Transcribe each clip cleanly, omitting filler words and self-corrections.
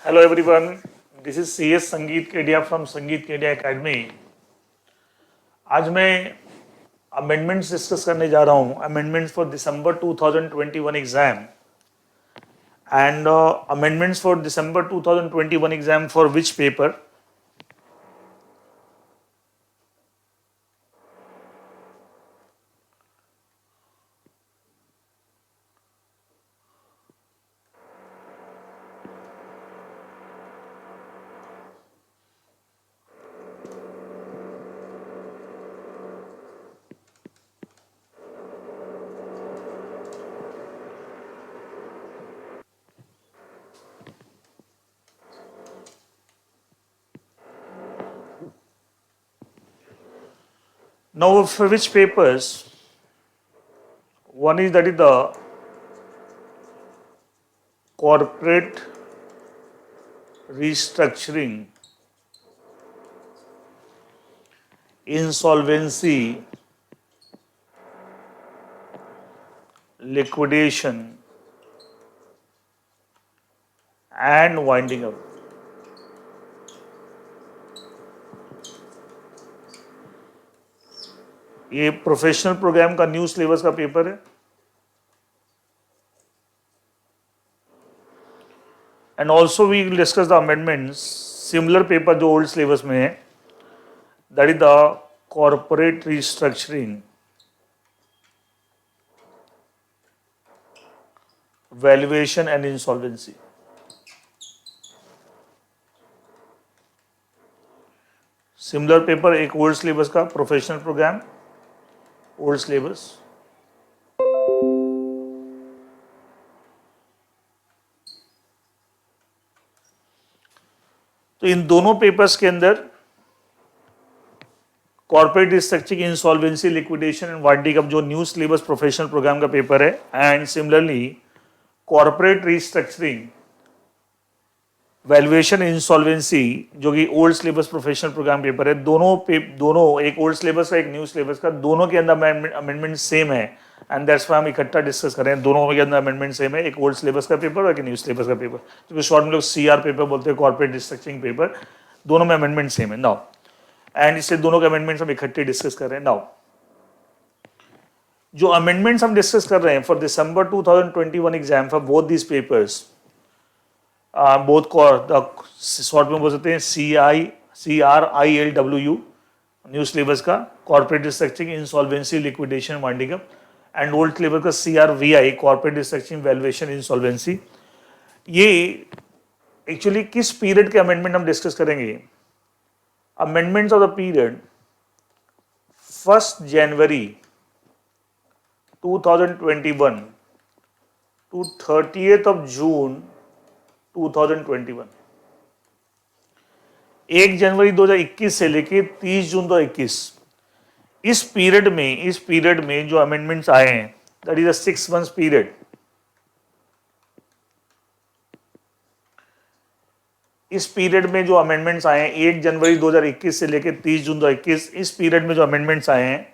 Hello everyone, this is CS संगीत Kedia from संगीत Kedia academy. आज मैं अमेंडमेंट्स डिस्कस करने जा रहा हूँ, amendments for December 2021 exam and amendments for December 2021 exam for which paper. Now for which papers? One is that is the corporate restructuring, insolvency, liquidation and winding up। ये professional program का new syllabus का paper है and also we will discuss the amendments similar paper जो old syllabus में है, that is the corporate restructuring, valuation and insolvency. Similar paper एक old syllabus का professional programme, old syllabus. तो इन दोनों पेपर्स के अंदर corporate restructuring, insolvency, liquidation and winding up जो न्यू सिलेबस प्रोफेशनल प्रोग्राम का पेपर है, and similarly corporate restructuring, valuation, insolvency जो कि old syllabus professional programme paper है। दोनों एक ओल्ड सिलेबस का एक न्यू सिलेबस का, दोनों के अंदर अमेंडमेंट सेम है एंड दैट्स व्हाई हम इकट्ठा डिस्कस कर रहे हैं। दोनों के अंदर अमेंडमेंट सेम है, एक ओल्ड सिलेबस का पेपर और एक न्यू सिलेबस का पेपर, तो शॉर्ट में लोग CR पेपर बोलते हैं, कॉर्पोरेट रिस्ट्रक्चरिंग पेपर। दोनों में अमेंडमेंट सेम है नाउ, एंड इससे दोनों के अमेंडमेंट्स हम इकट्ठे डिस्कस कर रहे हैं नाउ। जो अमेंडमेंट्स हम डिस्कस कर रहे हैं for December 2021 exam for both this papers, both short में बोल सकते हैं CRILW न्यू सिलेबस का, corporate restructuring, insolvency, liquidation, winding up, and old syllabus का CRVI, corporate restructuring, valuation, insolvency. ये एक्चुअली किस पीरियड के अमेंडमेंट हम डिस्कस करेंगे? Amendments of the period 1 January 2021 to 30 June 2021। 1 जनवरी 2021 से लेके 30 जून 2021, इस पीरियड में जो अमेंडमेंट्स आए हैं, that is a 6 months period. इस पीरियड में जो अमेंडमेंट्स आए हैं 1 जनवरी 2021 से लेके 30 जून 2021, इस पीरियड में जो अमेंडमेंट्स आए हैं,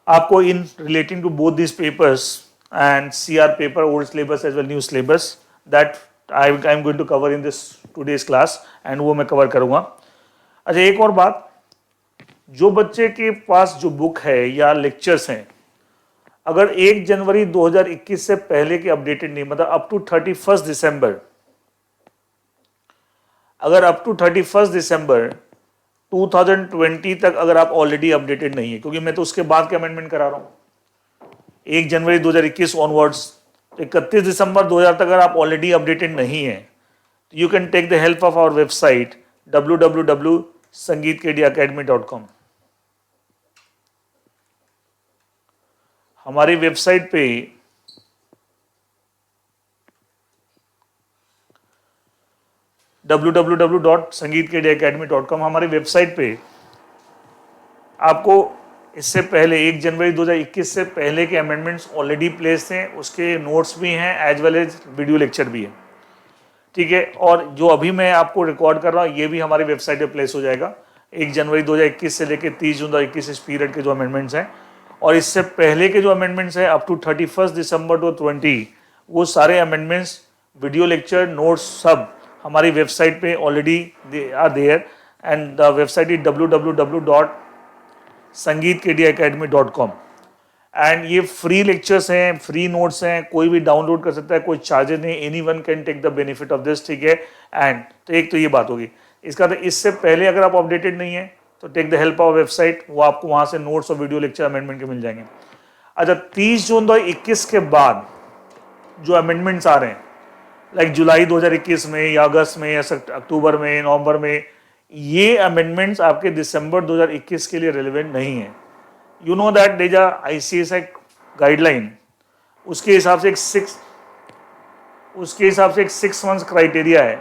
आपको in relating to both this papers and CR paper, old syllabus as well new syllabus, that I am going to cover in this today's class, and वो मैं कवर करूंगा। अच्छा, एक और बात, जो बच्चे के पास जो बुक है या लेक्चर्स हैं, अगर 1 जनवरी 2021 से पहले के अपडेटेड नहीं, मतलब अप टू 31 दिसंबर, अगर अप टू 31 दिसंबर 2020 तक अगर आप ऑलरेडी अपडेटेड नहीं है, क्योंकि मैं तो उसके बाद के अमेंडमेंट करा रहा हूं, 1 जनवरी 2021 ऑनवर्ड्स, 31 दिसंबर 2000 तक अगर आप ऑलरेडी अपडेटेड नहीं है, तो you can take the help of our website www.sangeetkediacademy.com। हमारी वेबसाइट पे www.sangeetkediacademy.com, हमारी वेबसाइट पे आपको इससे पहले 1 जनवरी 2021 से पहले के अमेंडमेंट्स ऑलरेडी प्लेस हैं, उसके नोट्स भी हैं as well as video lecture भी है, ठीक है। और जो अभी मैं आपको रिकॉर्ड कर रहा हूँ, ये भी हमारी वेबसाइट पे प्लेस हो जाएगा। 1 जनवरी 2021 से लेकर 30 जून 2021 इस पीरियड के जो अमेंडमेंट्स हैं, और इससे पहले के जो अमेंडमेंट्स हैं अप टू 31 दिसंबर 2020, वो सारे अमेंडमेंट्स, वीडियो लेक्चर, नोट्स सब हमारी वेबसाइट पे already they are there and the website is www.sangeetkdacademy.com and ये फ्री लेक्चर्स हैं, फ्री नोट्स हैं, कोई भी डाउनलोड कर सकता है, कोई चार्जेस नहीं, anyone can take the benefit of this, ठीक है। एंड तो एक तो ये बात होगी। इसका तो इससे पहले अगर आप अपडेटेड नहीं है तो take the help of website, वो आपको वहां से नोट्स और वीडियो लेक्चर अमेंडमेंट के मिल जाएंगे। अच्छा, 30 जून 2021 के बाद जो अमेंडमेंट्स आ रहे हैं लाइक जुलाई 2021 में या अगस्त में या अक्टूबर में, नवंबर में, ये अमेंडमेंट्स आपके दिसंबर 2021 के लिए रिलेवेंट नहीं है। You know that there is a ICSI guideline, उसके हिसाब से एक 6 मंथ्स क्राइटेरिया है,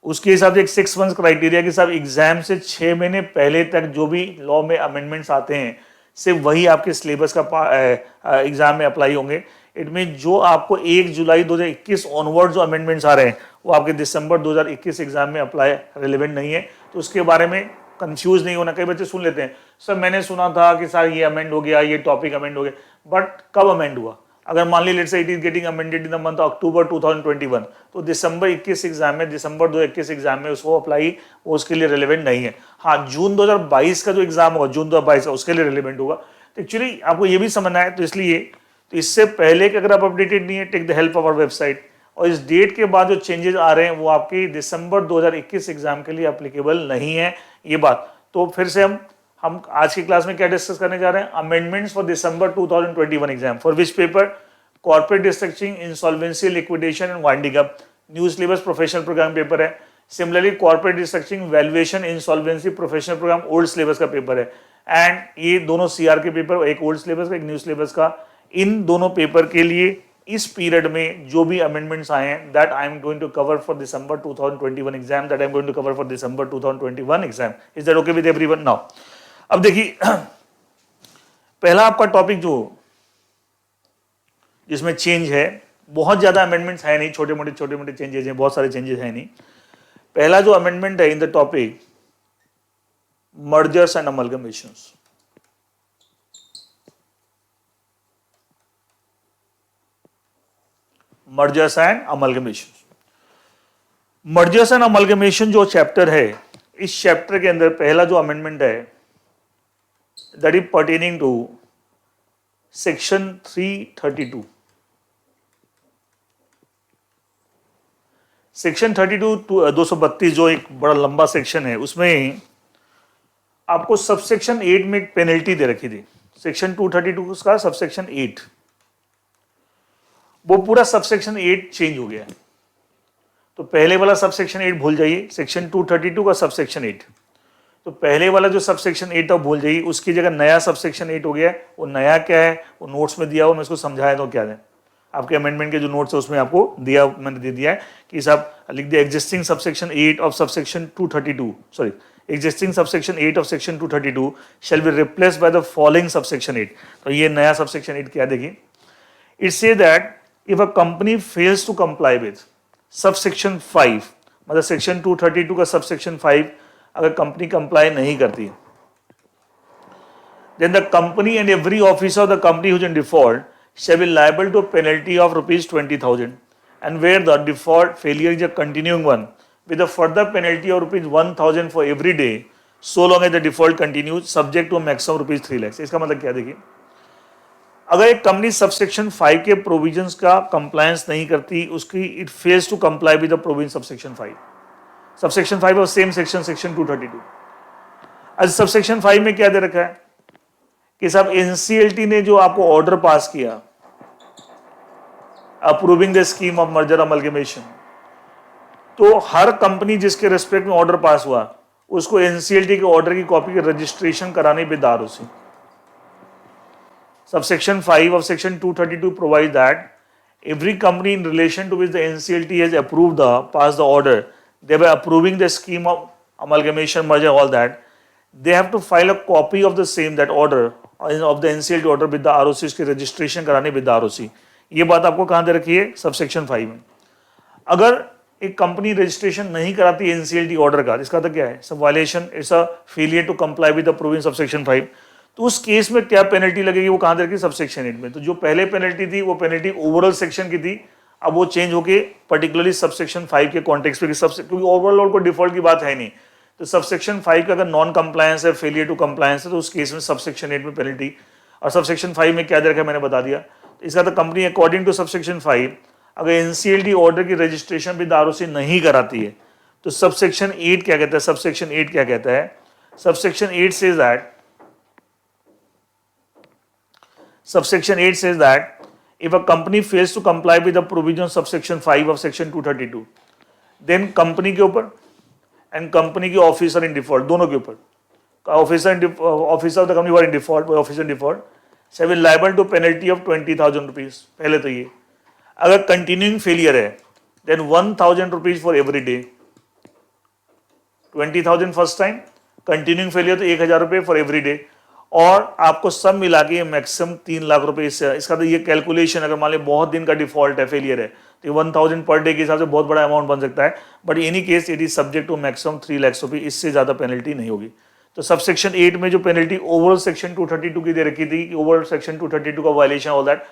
उसके हिसाब से एक 6 मंथ्स क्राइटेरिया के साथ एग्जाम से 6 महीने पहले तक जो भी लॉ में अमेंडमेंट्स आते हैं सिर्फ वही आपके सिलेबस का एग्जाम में अप्लाई होंगे। इट मीन जो आपको 1 जुलाई 2021 ऑनवर्ड जो अमेंडमेंट्स आ रहे हैं वो आपके दिसंबर 2021 एग्जाम में अप्लाई रिलेवेंट नहीं है, तो उसके बारे में कंफ्यूज नहीं होना। कई बच्चे सुन लेते हैं सर मैंने सुना था कि सर ये अमेंड हो गया, ये टॉपिक अमेंड हो गया, बट कब अमेंड हुआ? अगर मान ली let's say it is getting amended in the month October 2021, तो दिसंबर 21 एग्जाम में, दिसंबर 2021 एग्जाम में उसको अप्लाई, वो उसके लिए रिलेवेंट नहीं है। हाँ, जून 2022 का जो एग्जाम होगा, जून 2022 का, उसके लिए रिलेवेंट होगा। तो एक्चुअली आपको ये भी समझना है, तो इसलिए तो इससे पहले कि अगर आप अपडेटेड नहीं है, take the help of our website. और इस डेट के बाद जो चेंजेस आ रहे हैं वो आपके दिसंबर 2021 एग्जाम के लिए एप्लीकेबल नहीं है, ये बात। तो फिर से हम आज की क्लास में क्या डिस्कस करने जा रहे हैं? Amendments for December 2021 exam, for which paper? Corporate restructuring, insolvency, liquidation and winding up, new syllabus professional programme paper है। Similarly corporate restructuring, valuation, insolvency, professional programme old syllabus का पेपर है। And ये दोनों CR के paper, एक old syllabus का, एक new syllabus का। इन दोनों पेपर के लिए इस पीरियड में जो भी अमेंडमेंट्स आए हैं that I am going to cover for December 2021 exam, that I am going to cover for December 2021 exam. Is that okay with everyone? Now अब देखिए पहला आपका टॉपिक जो जिसमें चेंज है, बहुत ज्यादा अमेंडमेंट्स है नहीं, छोटे मोटे चेंजेस हैं, बहुत सारे चेंजेस है नहीं। पहला जो अमेंडमेंट है in the topic mergers and amalgamations. Mergers and amalgamation, mergers and amalgamation जो चैप्टर है, इस चैप्टर के अंदर पहला जो अमेंडमेंट है that is pertaining to section 332। Section 232 जो एक बड़ा लंबा सेक्शन है, उसमें आपको सबसेक्शन 8 में एक पेनल्टी दे रखी थी। सेक्शन 232 का सबसेक्शन 8, वो पूरा सबसेक्शन 8 चेंज हो गया है। तो पहले वाला सबसेक्शन 8 भूल जाइए, सेक्शन 232 का सबसेक्शन 8, तो पहले वाला जो सबसेक्शन 8 था भूल जाइए, उसकी जगह नया सबसेक्शन 8 हो गया है। वो नया क्या है वो नोट्स में दिया हुआ, मैं इसको समझाया तो क्या है, आपके अमेंडमेंट के जो नोट्स है उसमें आपको दिया, मैंने दे दिया है कि साहब लिख दिया existing subsection 8 of subsection 232, sorry existing subsection 8 of section 232 shall be replaced by the following subsection 8। तो ये नया subsection 8 क्या देखिए, it say that if a company fails to comply with subsection 5, मतलब section 232 का subsection 5 अगर कंपनी comply नहीं करती, then the company and every officer of the company who is in default shall be liable to a penalty of rupees 20,000, and where the default failure is a continuing one with a further penalty of rupees 1,000 for every day so long as the default continues subject to a maximum rupees 3 lakhs। इसका मतलब क्या देखिए, अगर एक company subsection 5 के provisions का compliance नहीं करती, उसकी it fails to comply with the provision subsection 5, subsection 5 और सेम सेक्शन सेक्शन 232। आज सबसेक्शन 5 में क्या दे रखा है कि साहब NCLT ने जो आपको ऑर्डर पास किया approving the scheme of merger amalgamation, तो हर कंपनी जिसके रेस्पेक्ट में ऑर्डर पास हुआ उसको NCLT के ऑर्डर की कॉपी के रजिस्ट्रेशन कराने पे दार उसे। Subsection 5 of section 232 provides that every company in relation to which the NCLT has approved passed the order, thereby approving the scheme of amalgamation, merger, all that, they have to file a copy of the same, that order of the NCLT order with the ROC के registration कराने with the ROC। ये बात आपको कहाँ दे रखी है? Subsection 5 में। अगर एक कंपनी रजिस्ट्रेशन नहीं कराती NCLT ऑर्डर का, इसका तो क्या है, सब violation, it's a failure to comply with the provision subsection 5, तो उस केस में क्या पेनल्टी लगेगी वो कहां दे रखी? सबसेक्शन 8 में। तो जो पहले पेनल्टी थी वो पेनल्टी ओवरऑल सेक्शन की थी, अब वो चेंज होके पर्टिकुलरली सबसेक्शन 5 के कॉन्टेक्स्ट पे क्योंकि ओवरऑल को डिफॉल्ट की बात है नहीं, तो सबसेक्शन 5 का अगर नॉन कंप्लायंस है, फेलियर टू कंप्लायंस है, तो उस केस में सबसेक्शन 8 में पेनल्टी। और सबसेक्शन 5 में क्या दे रखा है मैंने बता दिया। तो इसका तो कंपनी अकॉर्डिंग टू सबसेक्शन 5 अगर एनसीएलटी ऑर्डर की रजिस्ट्रेशन विद आरओसी नहीं कराती है तो सबसेक्शन 8 क्या कहता है, सबसेक्शन 8 क्या कहता है, subsection 8 says that if a company fails to comply with the provision of subsection 5 of section 232 then company के ऊपर एंड कंपनी के ऑफिसर इन डिफॉल्ट, दोनों के ऊपर, officer of the company in default, officer in default से will liable to penalty of 20,000 rupees. पहले तो ये अगर कंटिन्यूइंग फेलियर है then 1,000 rupees for every day, 20,000 first time, continuing failure तो 1,000 रुपये फॉर एवरी डे, और आपको सब मिला के मैक्सिमम 3 लाख रुपए इसका तो ये कैलकुलेशन अगर मान ली बहुत दिन का डिफॉल्ट है, फेलियर है, तो 1,000 पर डे के हिसाब से बहुत बड़ा अमाउंट बन सकता है, but any case it is subject to maximum 3 lakh रुपए, इससे ज्यादा पेनल्टी नहीं होगी। तो सबसेक्शन 8 में जो पेनल्टी ओवरऑल सेक्शन 232 की दे रखी थी कि ओवरऑल सेक्शन 232 का वायलेशन ऑल दैट,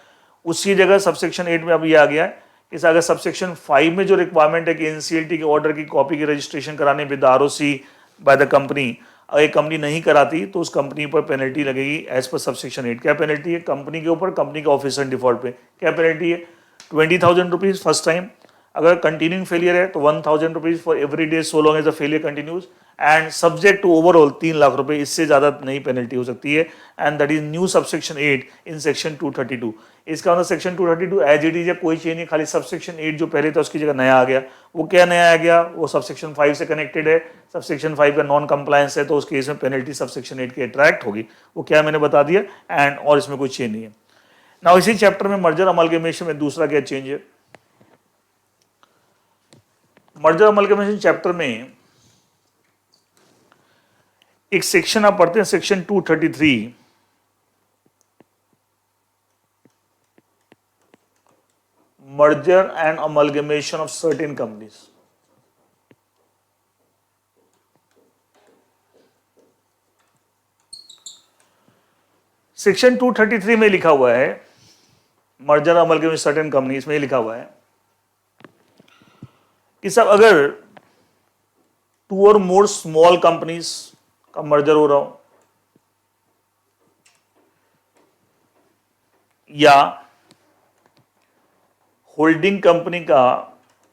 उसी जगह सबसेक्शन 8 में अब ये आ गया है कि अगर सबसेक्शन 5 में जो रिक्वायरमेंट है कि एनसीएलटी के ऑर्डर की कॉपी की रजिस्ट्रेशन कराने with ROC by the company, अगर एक कंपनी नहीं कराती तो उस कंपनी पर पेनल्टी लगेगी एज पर सबसेक्शन 8। क्या पेनल्टी है, कंपनी के ऊपर, कंपनी के ऑफिसर डिफॉल्ट पे क्या पेनल्टी है, 20,000 रुपीज फर्स्ट टाइम, अगर कंटिन्यूइंग फेलियर है तो 1,000 rupees for every day so long as the failure continues, and subject to overall 3 lakh रुपए, इससे ज्यादा नई पेनल्टी हो सकती है, and that is new subsection 8 in section 232। इसका मतलब सेक्शन 232 एज इट इज है, कोई चेंज नहीं, खाली सबसेक्शन 8 जो पहले था उसकी जगह नया आ गया। वो क्या नया आ गया, वो सबसेक्शन 5 से कनेक्टेड है, सबसेक्शन 5 का नॉन कंप्लायंस है तो उस केस में पेनल्टी सबसेक्शन 8 की अट्रैक्ट होगी, वो क्या मैंने बता दिया, एंड और इसमें कोई चेंज नहीं है। नाउ इसी चैप्टर में मर्जर अमलगमेशन में दूसरा क्या चेंज है, मर्जर अमलगमेशन चैप्टर में एक सेक्शन आप पढ़ते हैं, section 233, merger and amalgamation of certain companies. Section 233 में लिखा हुआ है मर्जर अमलगमेशन सर्टेन कंपनीज में लिखा हुआ है कि सब अगर 2 और मोर स्मॉल कंपनीज का मर्जर हो रहा हो या होल्डिंग कंपनी का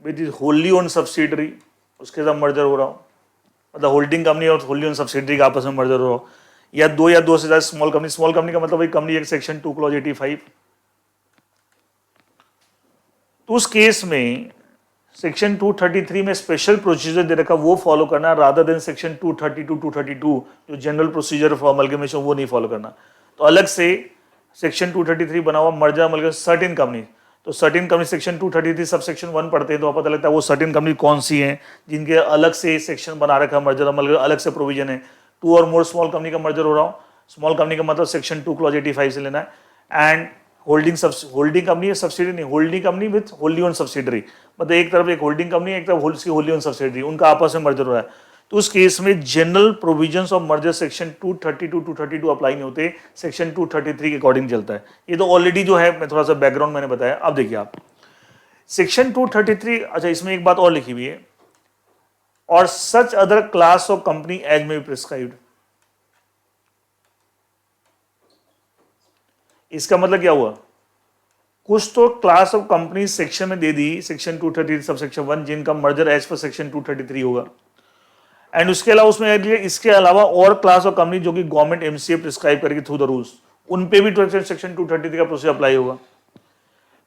विच इज होल्ली ओन सब्सिडरी उसके साथ मर्जर हो रहा हो, मतलब होल्डिंग कंपनी और होल्ली ओन सब्सिडरी का आपस में मर्जर हो रहा हो, या 2 या 2 से ज्यादा स्मॉल कंपनी का मतलब वही कंपनी एक सेक्शन 2 क्लॉज 85, तो उस केस में सेक्शन 233 में स्पेशल प्रोसीजर दे रखा वो फॉलो करना, रादर देन सेक्शन 232 जो जनरल प्रोसीजर फॉर अमलगमेशन वो नहीं फॉलो करना। तो अलग से सेक्शन 233 बना हुआ मर्जर अमलगमेशन सर्टेन कंपनी, तो certain company section 233 sub section 1 पढ़ते हैं तो पता लगता है वो सर्टेन कंपनी कौन सी है जिनके अलग से सेक्शन बना रखा है मर्जर अमलगमेशन, अलग से प्रोविजन है। 2 और मोर स्मॉल कंपनी का मर्जर हो रहा हो, स्मॉल कंपनी का मतलब सेक्शन 2 क्लॉज 85 से लेना है, एंड होल्डिंग कंपनी है, सब्सिडरी नहीं, holding company with होल्ली own subsidiary, मतलब एक तरफ एक होल्डिंग कंपनी एक तरफ उसकी होल्ली ओन सब्सिडरी, उनका आपस में मर्जर हो रहा है, तो उस केस में general provisions of merger section 232 apply नहीं होते, सेक्शन 233 के अकॉर्डिंग चलता है। ये तो ऑलरेडी जो है मैं थोड़ा सा बैकग्राउंड मैंने बताया। अब देखिए आप सेक्शन 233, अच्छा इसमें एक बात और लिखी हुई है, और such other class of company as may be prescribed. इसका मतलब क्या हुआ, कुछ तो क्लास ऑफ कंपनी सेक्शन में दे दी सेक्शन 233 सब सेक्शन 1 जिनका मर्जर एज पर सेक्शन 233 होगा, एंड उसके अलावा उसमें इसके अलावा और क्लास ऑफ कंपनी जो कि गवर्नमेंट एमसीए प्रिस्क्राइब करेगी थ्रू द रूल्स, उन पे भी सेक्शन 233 का प्रोसीजर अप्लाई होगा।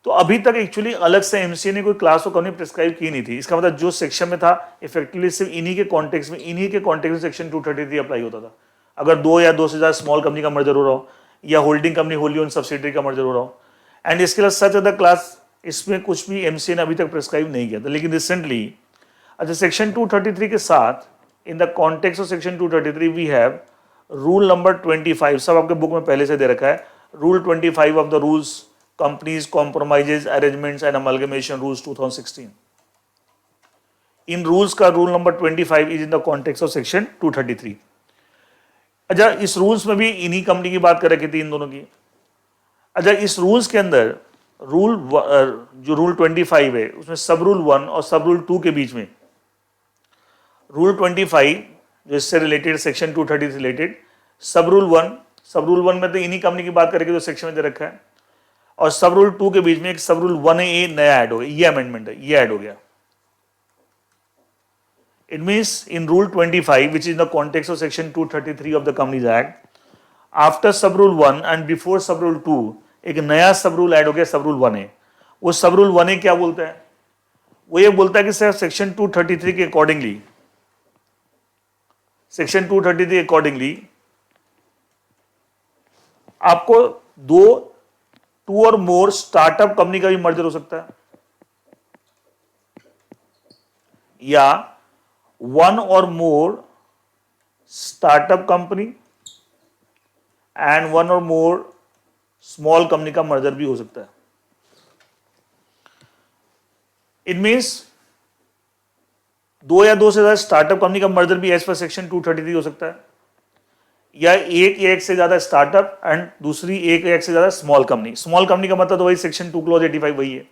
तो अभी तक एक्चुअली अलग से एमसीए ने कोई क्लास ऑफ कंपनी प्रिस्क्राइब की नहीं थी, इसका मतलब जो सेक्शन में था इफेक्टिवली सिर्फ इन्हीं के कॉन्टेक्स्ट में सेक्शन 233 अप्लाई होता था। अगर 2 या 2 से ज्यादा स्मॉल कंपनी का मर्जर हो रहा हो या होल्डिंग कंपनी होल्ली ओन सब्सिडरी का मर्जर हो रहा हो, एंड इसके अलावा सच अदर क्लास, इसमें कुछ भी एमसीए ने अभी तक प्रिस्क्राइब नहीं किया था। लेकिन रिसेंटली अच्छा सेक्शन 233 के साथ in the context of section 233 we have rule number 25, सब आपके बुक में पहले से दे रखा है, rule 25 of the rules companies compromises arrangements and amalgamation rules 2016। इन रूल्स का rule number 25 is in the context of section 233। अच्छा इस रूल्स में भी इन्हीं कंपनी की बात कर रखी थी इन दोनों की। अच्छा इस रूल्स के अंदर रूल जो रूल 25 है उसमें सब रूल 1 और सब रूल 2 के बीच में रूल 25 जो इससे रिलेटेड सेक्शन 230 से रिलेटेड, सब रूल 1 में तो इन्हीं कंपनी की बात करेंगे जो सेक्शन में दे रखा है, और सब रूल 2 के बीच में एक सब रूल 1A नया ऐड हो गया, ये अमेंडमेंट है, ये ऐड हो गया. It means in Rule 25, which is in the context of Section 233 of the Companies Act, after Sub Rule 1 and before Sub Rule 2, एक नया सब रूल ऐड हो गया, सब रूल 1A. वो सब रूल 1A क्या बोलता है? वो ये बोलता है कि सर सेक्शन 233 के अकॉर्डिंगली, सेक्शन 233 अकॉर्डिंगली आपको टू और मोर स्टार्टअप कंपनी का भी मर्जर हो सकता है, या one or more startup company and one or more small company का मर्जर भी हो सकता है. It means दो या दो से ज्यादा स्टार्टअप कंपनी का मर्जर भी एज पर सेक्शन 233 हो सकता है, या एक से ज्यादा स्टार्टअप एंड दूसरी एक से ज्यादा स्मॉल कंपनी. स्मॉल कंपनी का मतलब तो वही सेक्शन 2 क्लॉज 85 वही है.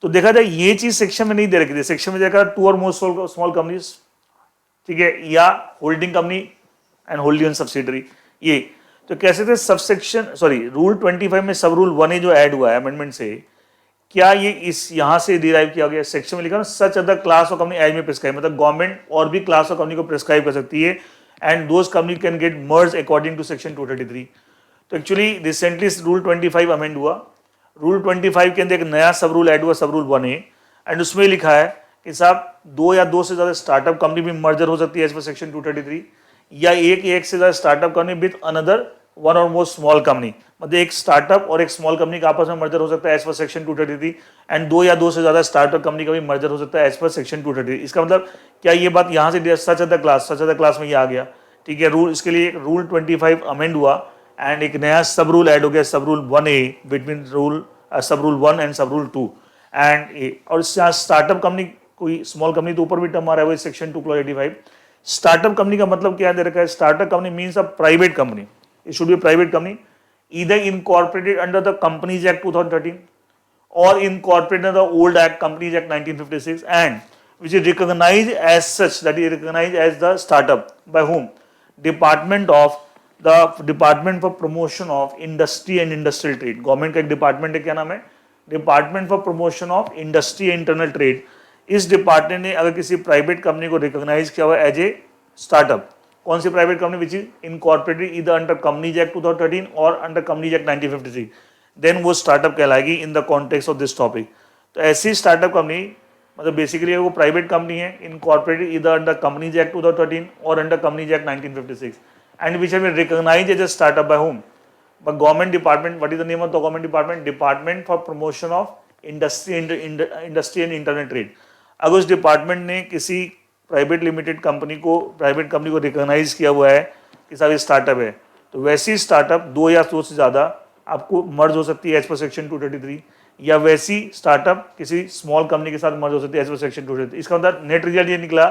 तो देखा जाए ये चीज सेक्शन में नहीं दे रखी थी, सेक्शन में देखा टू और मोर स्मॉल कंपनीज, ठीक है, या holding company and holding own subsidiary. ये तो कैसे थे सबसेक्शन रूल 25 में सब रूल 1A जो ऐड हुआ है अमेंडमेंट से, क्या ये इस यहां से डिराइव किया गया? सेक्शन में लिखा ना, such other class of company as में प्रिस्क्राइब, मतलब गवर्नमेंट और भी क्लास ऑफ कंपनी को प्रिस्क्राइब कर सकती है, and those company can get merge according to section 233. तो एक्चुअली रिसेंटली रूल 25 अमेंड हुआ. रूल 25 के अंदर एक नया सब रूल ऐड हुआ, सब रूल 1A, एंड उसमें लिखा है कि साहब दो या दो से ज्यादा स्टार्टअप कंपनी भी मर्जर हो सकती है एज पर सेक्शन 233, या एक से ज्यादा startup company with another one और मोर स्मॉल कंपनी, मतलब एक स्टार्टअप और एक स्मॉल कंपनी का आपस में मर्जर हो सकता है एज पर सेक्शन 233, एंड दो या दो से ज्यादा स्टार्टअप कंपनी का भी मर्जर हो सकता है एज पर सेक्शन 233. इसका मतलब क्या ये बात यहाँ से सच अदर क्लास में ये आ गया, ठीक है. रूल इसके लिए रूल 25 अमेंड हुआ एंड एक नया सब रूल ऐड हो गया, सब रूल 1A बिटवीन रूल सब रूल 1 एंड सब रूल 2 एंड. और स्टार्टअप कंपनी कोई स्मॉल कंपनी तो ऊपर भी टर्म आ रहा है, सेक्शन 2 क्लॉज 85. स्टार्टअप कंपनी का मतलब क्या दे रखा है? Startup company means a private company, it should be private company either incorporated under the companies act 2013 और incorporated under the old act companies act 1956 and which is recognized as such, that is recognized as the startup by whom? Department for Promotion of Industry and Industrial Trade. Government का एक department है, क्या नाम है? Department for promotion of industry and internal trade. इस department ने अगर किसी प्राइवेट कंपनी को रिकॉग्नाइज किया हुआ एज ए स्टार्टअप, कौन सी private company? Which is incorporated either under companies act 2013 और अंडर कंपनीज एक्ट 1953, देन वो स्टार्टअप कहलाएगी in the context of this topic. तो ऐसी स्टार्टअप कंपनी मतलब बेसिकली वो प्राइवेट कंपनी है, incorporated either under companies act 2013 और under companies act 1956, and which have been recognized as a startup by whom? By government department. What is the name of the government department? Department for Promotion of Industry and Internet Trade. अगर उस department ने किसी private company को recognise किया हुआ है कि साहब ये स्टार्टअप है, तो वैसी स्टार्टअप दो या दो से ज़्यादा आपको मर्ज हो सकती है एज पर सेक्शन 233, या वैसी स्टार्टअप किसी स्मॉल कंपनी के साथ मर्ज हो सकती है एज पर सेक्शन 233. इसका मतलब नेट रिजल्ट ये निकला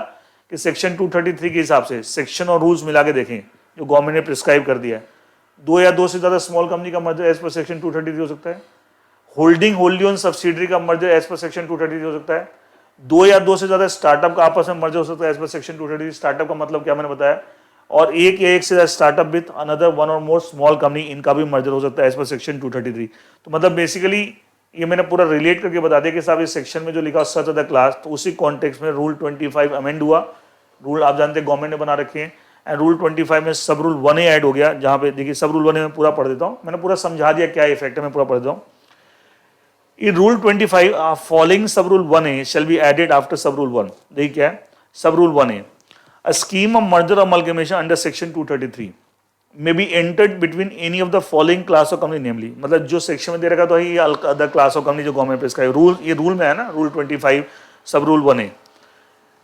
कि सेक्शन 233 के हिसाब से सेक्शन और रूल्स मिला के देखें जो गवर्नमेंट ने प्रिस्क्राइब कर दिया है, दो या दो से ज्यादा स्मॉल कंपनी का मर्जर एज पर सेक्शन 233 हो सकता है, होल्डिंग ओन सब्सिडरी का मर्जर एज पर सेक्शन 233 हो सकता है, दो या दो से ज्यादा स्टार्टअप का आपस में मर्जर हो सकता है एज पर सेक्शन 233. स्टार्टअप का मतलब क्या मैंने बताया, और एक या एक से ज्यादा स्टार्टअप विद अनदर वन और मोर स्मॉल कंपनी, इनका भी मर्जर हो सकता है एज पर सेक्शन 233. तो मतलब बेसिकली ये मैंने पूरा रिलेट करके बता दिया कि साहब इस सेक्शन में जो लिखा सच अदर क्लास, तो उसी कॉन्टेक्स्ट में रूल 25 अमेंड हुआ. रूल आप जानते हैं गवर्नमेंट ने बना रखे हैं, एंड रूल 25 में सब रूल 1A ऐड हो गया, जहां पे देखिए सब रूल 1A में पूरा पढ़ देता हूं, मैंने पूरा समझा दिया क्या इफेक्ट है, मैं पूरा पढ़ देता हूं. In Rule 25, following sub rule 1A shall be added after sub rule 1. देखिए क्या है sub rule 1A. A scheme of merger or amalgamation under section 233 may be entered between any of the following class of company, namely मतलब जो section में दे रखा तो ये other class of company जो गवर्नमेंट प्रिस्क्राइब रूल, ये rule में है ना, रूल 25 सब rule 1A,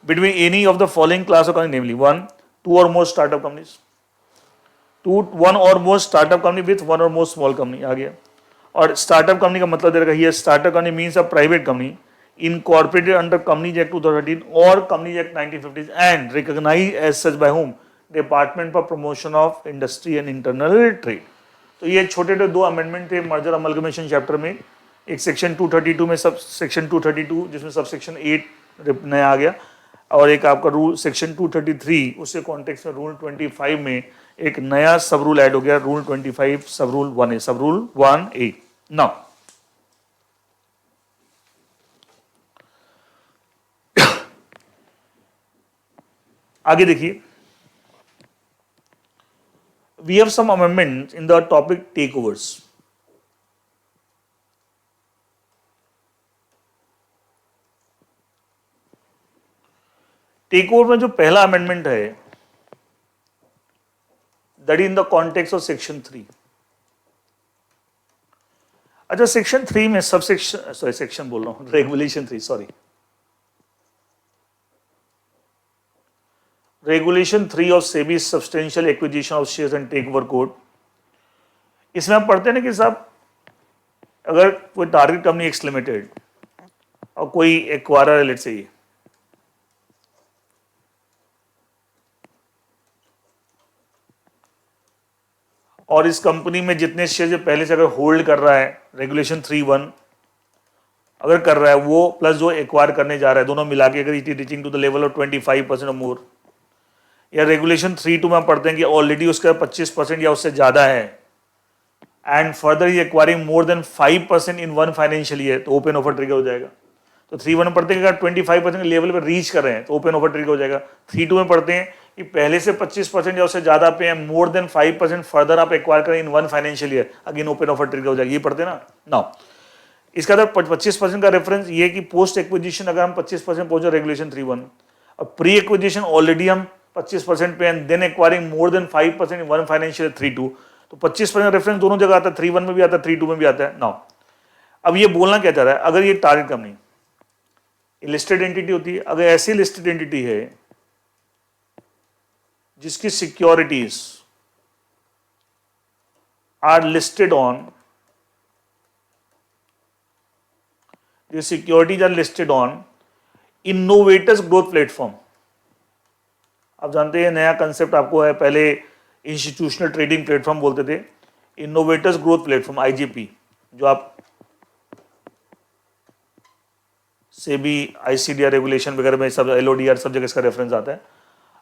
between any of the following class of company, namely 1, 2 or more startup companies, 1 or more startup company with 1 or more small company आ गया. और startup company का मतलब दे रखा है startup company means a private company incorporated under companies act 2013 और companies act 1950 and recognised as such by hmm? Department for promotion of industry and internal trade. तो ये छोटे दो अमेंडमेंट थे मर्जर अमलगमेशन चैप्टर में, एक सेक्शन 232 में sub section 232 जिसमें सब सेक्शन 8 नया आ गया, और एक आपका रूल सेक्शन 233 उसके कॉन्टेक्स्ट में रूल 25 में एक नया सब रूल ऐड हो गया, रूल 25 सब रूल 1A, सब रूल 1A। नाउ आगे देखिए, we have some amendments in the topic takeovers. Takeover में जो पहला अमेंडमेंट है that in the context of section 3। अच्छा, सेक्शन 3 में सब सेक्शन, सॉरी सेक्शन बोल रहा हूं, regulation 3, sorry, regulation 3 of SEBI substantial acquisition of shares and take over code. इसमें आप पढ़ते हैं ना कि साहब अगर कोई टारगेट कंपनी एक्स लिमिटेड और कोई एक्वायरर है, लेट्स से, और इस कंपनी में जितने शेयर पहले से अगर होल्ड कर रहा है, रेगुलेशन 3(1) अगर कर रहा है वो, प्लस जो एक्वायर करने जा रहा है, दोनों मिला के अगर it is reaching to the level of 25% और मोर, या रेगुलेशन 3(2) में पढ़ते हैं कि ऑलरेडी उसका 25% या उससे ज्यादा है, एंड फर्दर ये acquiring more than 5% in 1 financial year, तो ओपन ऑफर ट्रिगर हो जाएगा। तो 3(1) में पढ़ते हैं कि अगर 25% के लेवल पर रीच कर रहे हैं तो ओपन ऑफर ट्रिगर हो जाएगा। 3(2) में पढ़ते हैं कि पहले से 25% या उससे ज्यादा पे हैं, मोर देन 5% फर्दर आप एक्वायर करें इन 1 financial year, again open offer trigger हो जाएगी। ये पढ़ते हैं ना। नाउ इसका 25% का रेफरेंस ये कि पोस्ट एक्विजिशन अगर हम 25% पहुंचे रेगुलेशन 3(1), और प्री एक्विजिशन ऑलरेडी हम 25% पे and then acquiring more than 5% in 1 financial 3(2), तो 25% रेफरेंस दोनों जगह आता है, 3(1) में भी आता है, 3(2) में भी आता है। नाउ अब ये बोलना क्या चाह रहा है, अगर ये टारगेट कंपनी लिस्टेड एंटिटी होती है, अगर ऐसी लिस्टेड एंटिटी है जिसकी securities are listed on, the securities are listed on innovators growth platform। आप जानते हैं नया कंसेप्ट आपको है, पहले इंस्टीट्यूशनल ट्रेडिंग प्लेटफॉर्म बोलते थे, इनोवेटर्स ग्रोथ प्लेटफॉर्म IGP, जो आप सेबी ICDR रेगुलेशन वगैरह में सब LODR सब जगह इसका रेफरेंस आता है।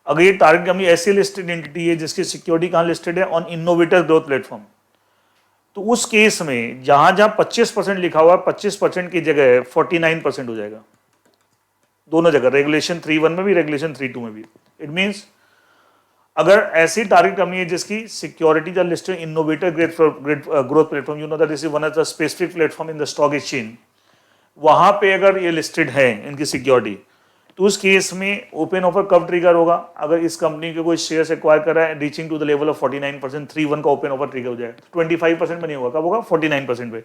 अगर ये टारगेट कंपनी ऐसी लिस्टेड एंटिटी है जिसकी सिक्योरिटी कहां लिस्टेड है, ऑन इनोवेटर्स ग्रोथ प्लेटफॉर्म, तो उस केस में जहां जहां 25% लिखा हुआ है, 25% की जगह 49% हो जाएगा, दोनों जगह, रेगुलेशन 3(1) में भी, रेगुलेशन 3(2) में भी। इट मींस अगर ऐसी टारगेट कंपनी है जिसकी securities are listed innovator growth platform, you know that this is one of the specific platform in the stock exchange, वहां पे अगर ये लिस्टेड है इनकी सिक्योरिटी, तो उस केस में ओपन ऑफर कब ट्रिगर होगा, अगर इस कंपनी के कोई शेयर एक्वायर कर रहा है reaching to the level of 49%, 3(1) का ओपन ऑफर ट्रिगर हो जाएगा। 25% में नहीं होगा, कब होगा, 49% पे।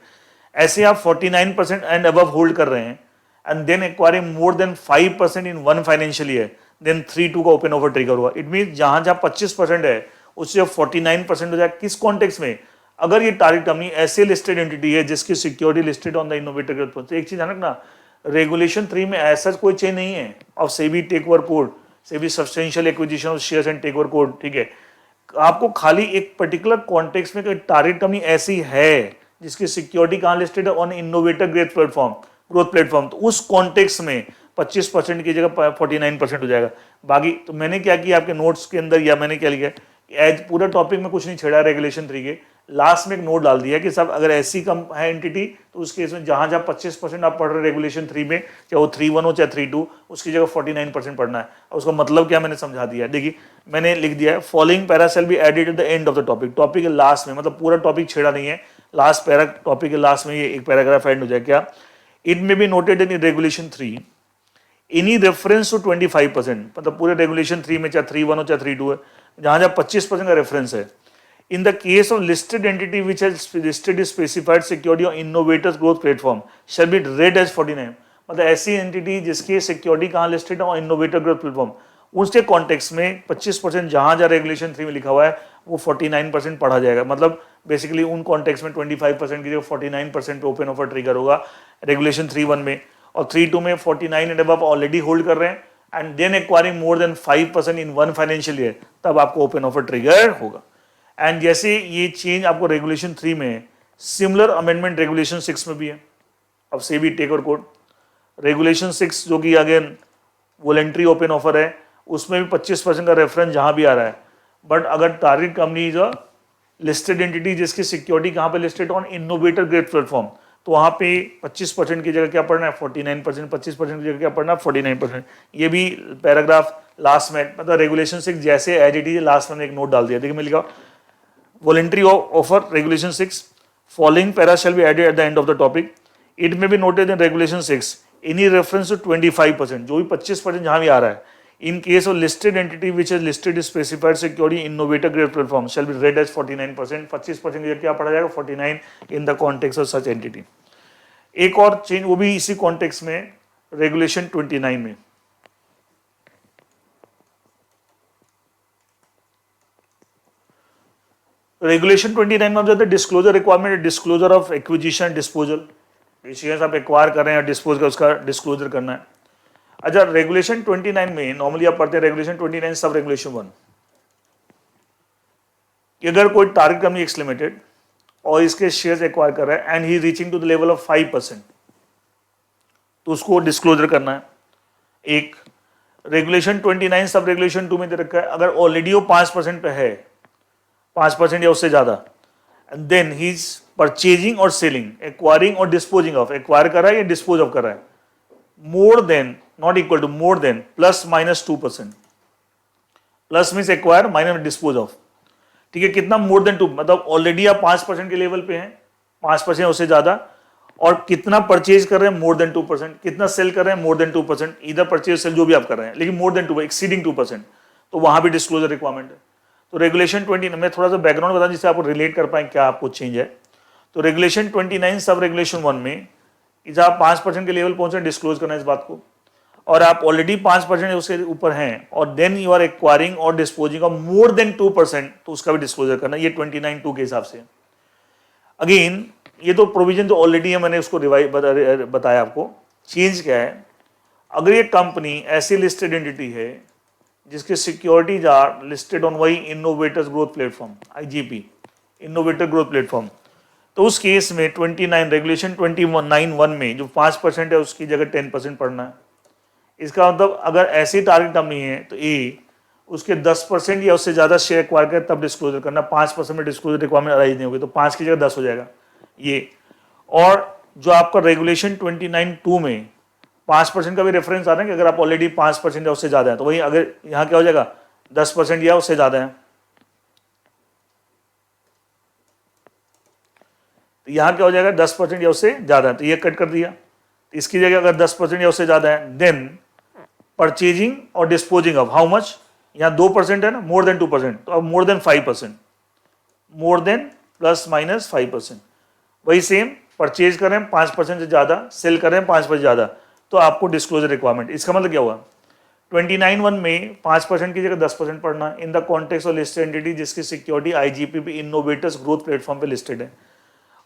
ऐसे आप 49% एंड अबव होल्ड कर रहे हैं and then acquiring more than 5% in 1 financial year, then 3(2) का ओपन ऑफर ट्रिगर होगा। इट मीन जहां जहां 25% है उससे 49% हो जाएगा। किस कॉन्टेक्स्ट में, अगर ये टारगेट कंपनी ऐसे लिस्टेड एंटिटी है जिसकी security listed on the innovator growth platform. तो एक चीज ध्यान रखना, रेगुलेशन 3 में ऐसा कोई चेंज नहीं है of SEBI take over code, SEBI substantial acquisition of shares and take over code, ठीक है। आपको खाली एक पर्टिकुलर कॉन्टेक्स्ट में टारगेट कंपनी ऐसी है जिसकी सिक्योरिटी कहां लिस्टेड है, ऑन इनोवेटर ग्रोथ प्लेटफॉर्म, तो उस कॉन्टेक्स्ट में 25% की जगह 49% हो जाएगा। बाकी तो मैंने क्या किया आपके नोट्स के अंदर, या मैंने क्या लिखा, एज पूरा टॉपिक में कुछ नहीं छेड़ा, रेगुलेशन 3 के लास्ट में एक नोट डाल दिया कि सब अगर ऐसी कम है एंटिटी, तो उस केस में जहां जहां 25% आप पढ़ रहे रेगुलेशन 3 में, चाहे वो 3(1) हो चाहे 3(2), उसकी जगह 49% पढ़ना है। और उसका मतलब क्या मैंने समझा दिया। देखिए मैंने लिख दिया है, following para shall be added at the end of the topic, topic के लास्ट में, मतलब पूरा टॉपिक छेड़ा नहीं है, लास्ट पैरा, टॉपिक के लास्ट में ये एक पैराग्राफ एंड हो जाए। क्या, it may be noted in regulation 3 any reference to 25%, मतलब पूरे रेगुलेशन 3 में चाहे 3(1) हो चाहे 3(2) है, जहां जहां 25% का रेफरेंस है, in the case of listed entity which has listed specified security on innovators growth platform shall be read as 49। मतलब ऐसी एंटिटी जिसकी सिक्योरिटी कहां लिस्टेड है, और इनोवेटर ग्रोथ प्लेटफॉर्म, उसके कॉन्टेक्स्ट में 25% जहां जहां रेगुलेशन 3 में लिखा हुआ है वो 49% पढ़ा जाएगा। मतलब बेसिकली उन कॉन्टेक्स्ट में 25% की जगह 49% पे ओपन ऑफर ट्रिगर होगा रेगुलेशन 3(1) में, और 3(2) में 49 एंड अबव ऑलरेडी होल्ड कर रहे हैं and then acquiring more than 5% in 1 financial year, तब आपको ओपन ऑफर ट्रिगर होगा। एंड जैसे ये चेंज आपको रेगुलेशन 3 में, सिमिलर अमेंडमेंट रेगुलेशन 6 में भी है। अब सेबी टेक और कोड। रेगुलेशन 6 जो कि अगेन वॉलेंट्री ओपन ऑफर है, उसमें भी 25% का रेफरेंस जहां भी आ रहा है। बट अगर target company is a listed entity जिसकी सिक्योरिटी कहां पे listed on innovator grade platform, तो वहां पे 25% की जगह क्या पढ़ना है 49%, 25% की जगह क्या पढ़ना है 49%। ये भी पैराग्राफ लास्ट में, मतलब रेगुलेशन 6 जैसे एज इट इज लास्ट में एक नोट डाल दिया। देखिए मैं लिखा voluntary offer regulation 6 following para shall be added at the end of the topic. It may be noted in regulation 6 any reference to 25%, जो भी 25% जहां भी आ रहा है, in case of listed entity which is listed specified security innovator grade platform shall be read as 49%। 25% की क्या पढ़ा जाएगा 49 in the context of such entity। एक और चेंज वो भी इसी कॉन्टेक्स्ट में रेगुलेशन 29 में। रेगुलेशन 29 में आप जाते हैं disclosure requirement, disclosure of acquisition disposal, shares आप एक्वायर कर रहे हैं डिस्पोज कर उसका डिस्क्लोजर करना है। अच्छा रेगुलेशन 29 में नॉर्मली आप पढ़ते हैं रेगुलेशन 29 सब रेगुलेशन 1 कि अगर कोई टारगेट कंपनी एक्स लिमिटेड और इसके शेयर्स एक्वायर कर रहा है and he reaching to the level of 5%, तो उसको डिस्क्लोजर करना है। एक रेगुलेशन 29 सब रेगुलेशन 2 में दे रखा है अगर ऑलरेडी वो 5% पे है, 5% या उससे ज्यादा, and then he is purchasing और सेलिंग, एक्वायरिंग और डिस्पोजिंग ऑफ, एक्वायर कर रहा है या डिस्पोज ऑफ कर रहा है, more than not equal to more than plus minus 2%, plus means acquire minus dispose of, ठीक है। कितना मोर देन 2, मतलब ऑलरेडी आप 5% के लेवल पे हैं, 5% उससे ज्यादा, और कितना परचेज कर रहे हैं मोर देन 2%, कितना सेल कर रहे हैं मोर देन 2%, इधर परचेज सेल जो भी आप कर रहे हैं, लेकिन मोर देन 2 एक्सीडिंग 2%, तो वहां भी डिस्क्लोजर रिक्वायरमेंट है। तो रेगुलेशन 29 में थोड़ा सा बैकग्राउंड बता जिससे आपको रिलेट कर पाए क्या आपको चेंज है। तो रेगुलेशन 29 सब रेगुलेशन 1 में जब आप 5% के लेवल पहुंचे डिस्क्लोज करना इस बात को, और आप ऑलरेडी 5% उसके ऊपर हैं और देन यू आर एक्वायरिंग और डिस्पोजिंग ऑफ मोर देन 2%, तो उसका भी डिस्क्लोजर करना, ये 29(2) के हिसाब से। अगेन ये तो प्रोविजन तो ऑलरेडी है, मैंने उसको बताया आपको। चेंज क्या है, अगर ये कंपनी ऐसी लिस्टेड एंटिटी है जिसके सिक्योरिटीज आर लिस्टेड ऑन वही innovators growth platform IGP, innovator growth platform, तो उस केस में 29 रेगुलेशन 29(1) में जो 5% है उसकी जगह 10% पढ़ना है। इसका मतलब अगर ऐसी टारगेट कंपनी है तो उसके 10% या उससे ज्यादा शेयर एक्वायर कर तब डिस्क्लोजर करना, 5% में डिस्क्लोजर रिक्वायरमेंट अराइज नहीं होगी तो 5 की जगह 10 हो जाएगा ये। और जो आपका रेगुलेशन 29(2) में 5% का भी रेफरेंस आ रहा है कि अगर आप ऑलरेडी 5% या उससे ज्यादा है, तो वही अगर यहां क्या हो जाएगा 10% या उससे ज्यादा है, तो यहां क्या हो जाएगा 10% या उससे ज्यादा है, तो ये कट कर दिया। इसकी जगह अगर 10% या उससे ज्यादा है देन परचेजिंग और डिस्पोजिंग ऑफ हाउ मच, यहां 2% है ना, मोर देन 2%, तो अब मोर देन 5%, मोर देन प्लस माइनस 5%, वही सेम परचेज कर रहे हैं 5% से ज्यादा, सेल कर रहे हैं 5% ज्यादा, तो आपको डिस्क्लोजर रिक्वायरमेंट। इसका मतलब क्या हुआ 29(1) में 5% की जगह 10% पढ़ना इन the context of listed entity जिसकी सिक्योरिटी IGP पे इनोवेटर्स ग्रोथ प्लेटफॉर्म पे लिस्टेड है।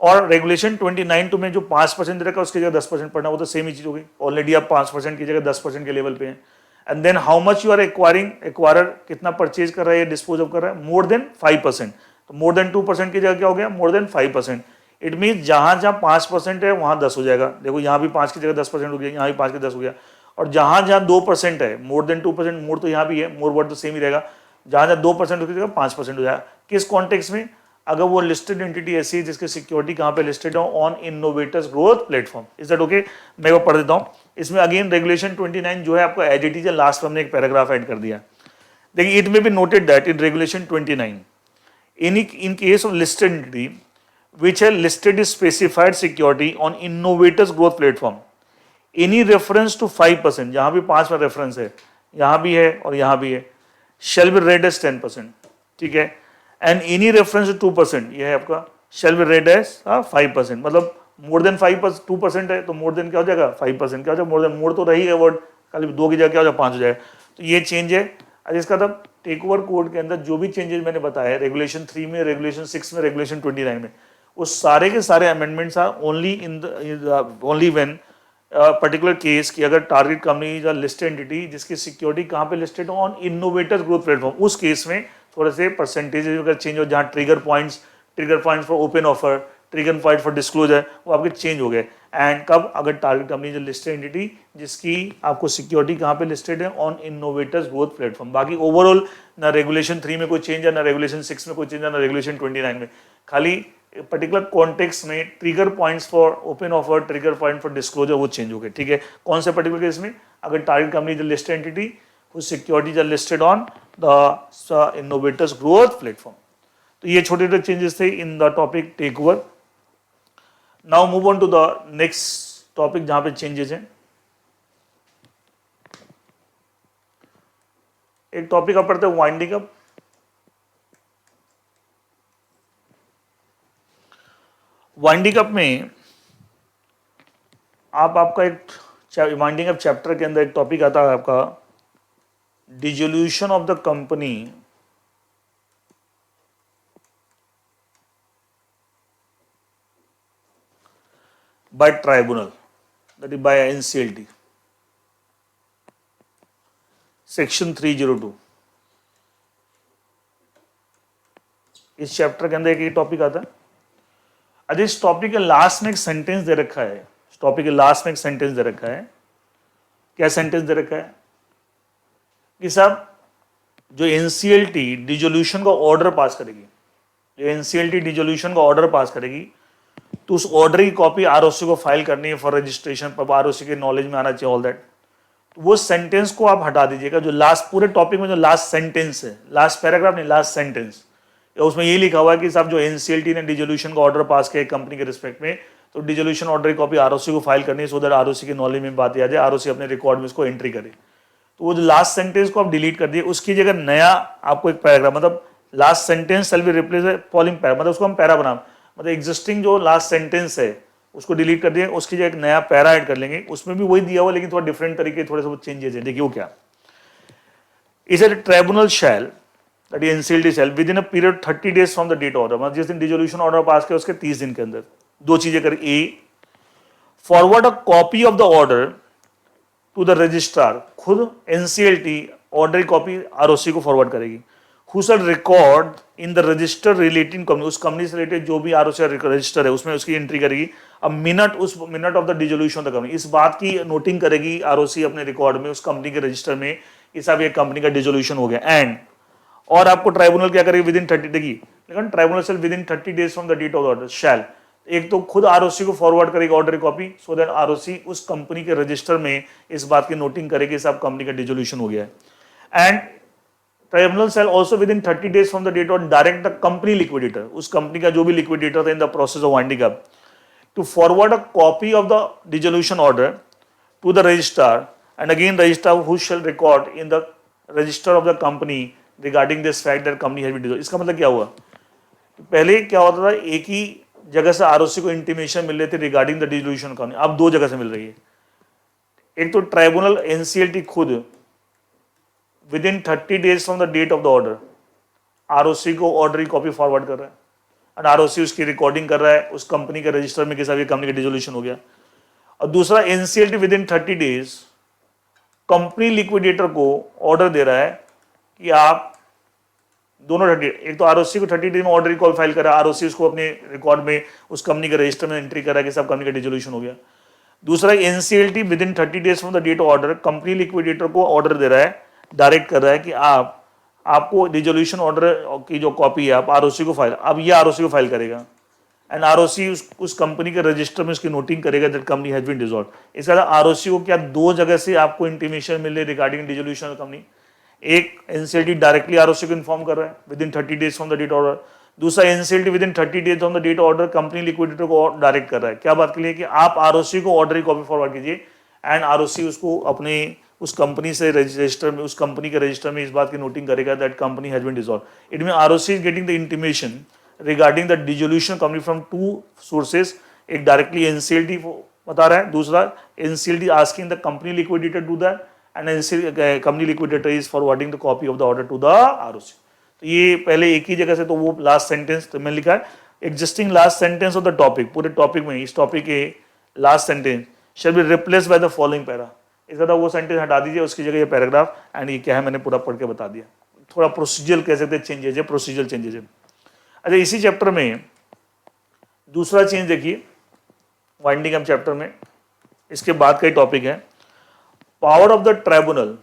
और रेगुलेशन 29(2) में जो 5% दे रखा है उसकी जगह 10% पढ़ना, वो तो सेम ही चीज हो गई, ऑलरेडी आप 5% की जगह 10% के लेवल पे हैं। And then how much you are acquiring, acquirer कितना परचेज कर रहा है या डिस्पोज ऑफ कर रहा है, मोर देन 5%, तो मोर देन 2% की जगह क्या हो गया मोर देन 5%। इट मीन जहां जहां 5% है वहां 10 हो जाएगा, देखो यहाँ भी 5 की जगह 10% हो गया, यहाँ भी 5 की 10 हो गया, और जहां जहां 2% है मोर देन 2%, मोर तो यहाँ भी है, मोर वर्ड तो सेम ही रहेगा, जहां जहां 2% उसकी जगह 5% हो जाएगा। किस कॉन्टेक्स्ट में, अगर वो लिस्टेड एंटिटी ऐसी है जिसकी सिक्योरिटी कहां पे लिस्टेड हो on innovators growth platform. Is that okay, मैं वो पढ़ देता हूं। इसमें अगेन रेगुलेशन 29 जो है आपको एज इट इज लास्ट में हमने एक पैराग्राफ ऐड कर दिया। देखिए इट में be noted that in regulation 29 in case of listed entity which are listed is specified security on innovators growth platform, any reference to 5%, जहां भी 5 में रेफरेंस है, यहां भी है और यहां भी है, shall be read as 10%, ठीक है, and any reference to 2%, ये है आपका shall be read as 5%, मतलब मोर देन 5% 2% है तो मोर देन क्या हो जाएगा 5%, क्या हो जाएगा मोर देन, मोर तो रही है वर्ड, खाली 2 की जगह क्या हो जाएगा 5 हो जाएगा, तो ये चेंज है। इसका तब टेक ओवर कोड के अंदर जो भी चेंजेस मैंने बताया रेगुलेशन 3 में, रेगुलेशन 6 में, रेगुलेशन 29 में, उस सारे के सारे amendments are only in only when particular case कि अगर टारगेट कंपनी या लिस्टेड एंटिटी जिसकी सिक्योरिटी कहाँ पे listed on innovators growth platform, उस केस में थोड़े से परसेंटेज अगर चेंज हो, जहाँ trigger points for open offer, trigger point for disclosure वो आपके चेंज हो गए, एंड कब, अगर टारगेट कंपनी जो लिस्टेड एंटिटी जिसकी आपको सिक्योरिटी कहाँ पे लिस्टेड है, ऑन इनोवेटर्स ग्रोथ प्लेटफॉर्म। बाकी ओवरऑल ना रेगुलेशन 3 में कोई चेंज है, ना रेगुलेशन 6 में कोई चेंज है, ना रेगुलेशन 29 में, खाली पर्टिकुलर कॉन्टेक्स्ट में trigger points for open offer, trigger point for disclosure वो चेंज हो गए, ठीक है। कौन से पर्टिकुलर केस में, अगर टारगेट कंपनी जो listed entity whose securities are listed on the innovators growth platform। तो ये छोटे छोटे चेंजेस थे in the topic take over. Now move on to the next topic जहां पे चेंजेस हैं। एक टॉपिक आप पढ़ते हैं वाइंडिंग अप। वाइंडिंग अप में आपका एक वाइंडिंग अप चैप्टर के अंदर एक टॉपिक आता है आपका dissolution of the company by tribunal, that is by NCLT, section 302। इस चैप्टर के अंदर एक टॉपिक आता है। अब इस टॉपिक के लास्ट में एक सेंटेंस दे रखा है, इस टॉपिक के लास्ट में एक सेंटेंस दे रखा है। क्या सेंटेंस दे रखा है कि साहब जो एनसीएलटी डिसोल्यूशन का ऑर्डर पास करेगी, जो एनसीएलटी डिसोल्यूशन का ऑर्डर पास करेगी, तो उस ऑर्डर की कॉपी आरओसी को फाइल करनी है फॉर रजिस्ट्रेशन, पर आरओसी के नॉलेज में आना चाहिए ऑल दैट। तो वो सेंटेंस को आप हटा दीजिएगा, जो लास्ट पूरे टॉपिक में जो लास्ट सेंटेंस है, लास्ट पैराग्राफ नहीं, लास्ट सेंटेंस, उसमें ये लिखा हुआ है कि साहब जो एनसीएलटी ने डिसोल्यूशन का ऑर्डर पास किया कंपनी के रिस्पेक्ट में, तो डिसोल्यूशन ऑर्डर की कॉपी आरओसी को फाइल करनी है, सो दैट आरओसी के नॉलेज में बात आ जाए, आरओसी अपने रिकॉर्ड में उसको एंट्री करे। तो वो जो लास्ट सेंटेंस को आप डिलीट कर दिए, उसकी जगह नया आपको एक पैराग्राफ, मतलब last sentence shall be replace following para, मतलब उसको हम पैरा बना, मतलब एग्जिस्टिंग जो लास्ट सेंटेंस है उसको डिलीट कर दिए, उसकी जगह एक नया पैरा ऐड कर लेंगे। उसमें भी वही दिया हुआ लेकिन थोड़ा डिफरेंट तरीके, थोड़े से चेंजेस है। देखिए वो क्या, is a tribunal shall, that is NCLT shall, within a period 30 days from the date order, मतलब जिस दिन डिसोल्यूशन ऑर्डर पास किया उसके 30 दिन के अंदर दो चीजें करें। A, forward a copy of the order to the registrar, खुद एनसीएलटी ऑर्डर की कॉपी आरओसी को फॉरवर्ड करेगी। Who shall record in the register relating company, उस कंपनी से रिलेटेड जो भी आरओसी रजिस्टर है उसमें उसकी एंट्री करेगी। अब मिनट, उस minute of the dissolution of the company, इस बात की नोटिंग करेगी आरओसी अपने रिकॉर्ड में, उस कंपनी के रजिस्टर में, इस अब ये कंपनी का डिसोल्यूशन हो गया। एंड और आपको ट्राइब्यूनल क्या करेगी, विद इन 30 डेज, लेकिन tribunal shall within 30 days from the date of order shall, एक तो खुद आरओसी को फॉरवर्ड करेगी order copy, so that ROC उस कंपनी के रजिस्टर में इस बात की नोटिंग करेगी सब कंपनी का डिसोल्यूशन हो गया है। And tribunal shall also within 30 days from the date of direct the company liquidator, उस कंपनी का जो भी लिक्विडेटर था in the process of winding up, to forward a copy of the dissolution order to the registrar, and again registrar who shall record in the register of the company regarding this fact that company has been dissolved. इसका मतलब क्या हुआ, पहले क्या होता था, एक ही जगह से आरओसी को इंटीमेशन मिल रही थी रिगार्डिंग द डिसोल्यूशन कंपनी, अब दो जगह से मिल रही है। एक तो ट्राइब्यूनल एनसीएलटी खुद within 30 days from the date of the order ROC को ऑर्डर की कॉपी फॉरवर्ड कर रहा है, और आरओसी उसकी रिकॉर्डिंग कर रहा है उस कंपनी के रजिस्टर में कि साहब ये कंपनी का डिसोल्यूशन हो गया। और दूसरा NCLT within 30 days company liquidator को ऑर्डर दे रहा है कि आप दोनों 30, एक तो आरओसी को 30 डेज में ऑर्डर की कॉपी फाइल कर रहा है, आरओसी उसको अपने रिकॉर्ड में उस कंपनी के रजिस्टर में एंट्री कर रहा है कि सब कंपनी का डिसोल्यूशन हो गया। दूसरा NCLT within 30 days from the date order company liquidator को ऑर्डर दे रहा है, डायरेक्ट कर रहा है कि आपको डिसोल्यूशन ऑर्डर की जो कॉपी है आप आरओसी को फाइल, अब ये आरओसी को फाइल करेगा, एंड आरओसी उस कंपनी के रजिस्टर में उसकी नोटिंग करेगा that company has been dissolved. इसका आरओसी को क्या दो जगह से आपको इंटीमेशन मिल रही रिगार्डिंग डिसोल्यूशन ऑफ कंपनी, एक एनसीएलटी डायरेक्टली आरओसी को इन्फॉर्म कर रहा है within 30 days from the date order, दूसरा NCLT within 30 days from the date order company liquidator को डायरेक्ट कर रहा है। क्या बात के लिए कि आप आरओसी को ऑर्डर की कॉपी फॉरवर्ड कीजिए, एंड आरओसी उसको अपने उस कंपनी से रजिस्टर में, उस कंपनी के रजिस्टर में इस बात की नोटिंग करेगा that company has been dissolved. It mean ROC is getting the intimation regarding the dissolution company from two sources, एक डायरेक्टली एनसीएलटी बता रहा है, दूसरा NCLT asking the company liquidator to that, and company liquidator is forwarding the copy of the order to the ROC. तो ये पहले एक ही जगह से, तो वो लास्ट सेंटेंस तो मैंने लिखा है existing last sentence of the topic, पूरे टॉपिक में इस टॉपिक के last sentence shall be replace by the following para, इसका वो सेंटेंस हटा दीजिए, उसकी जगह ये पैराग्राफ, एंड ये क्या है मैंने पूरा पढ़ के बता दिया। थोड़ा प्रोसीजर कह सकते हैं चेंजेज है, प्रोसीजर चेंजेज है। अच्छा, इसी चैप्टर में दूसरा चेंज देखिए, वाइंडिंग अप चैप्टर में इसके बाद का ही टॉपिक है, power of the tribunal